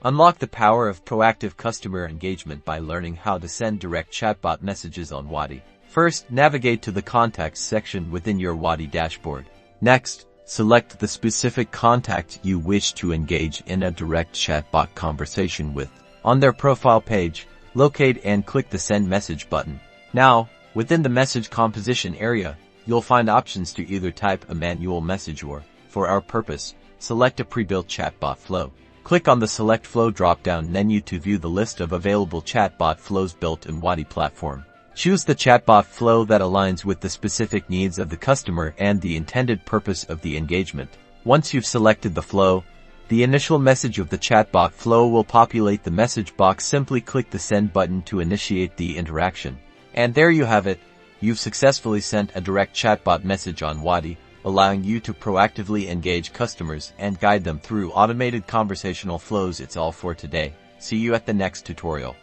Unlock the power of proactive customer engagement by learning how to send direct chatbot messages on Wati. First, navigate to the Contacts section within your Wati dashboard. Next, select the specific contact you wish to engage in a direct chatbot conversation with. On their profile page, locate and click the Send Message button. Now, within the message composition area, you'll find options to either type a manual message or, for our purpose, select a pre-built chatbot flow. Click on the Select Flow drop-down menu to view the list of available chatbot flows built in Wati platform. Choose the chatbot flow that aligns with the specific needs of the customer and the intended purpose of the engagement. Once you've selected the flow, the initial message of the chatbot flow will populate the message box. Simply click the Send button to initiate the interaction. And there you have it. You've successfully sent a direct chatbot message on Wati, allowing you to proactively engage customers and guide them through automated conversational flows. It's all for today. See you at the next tutorial.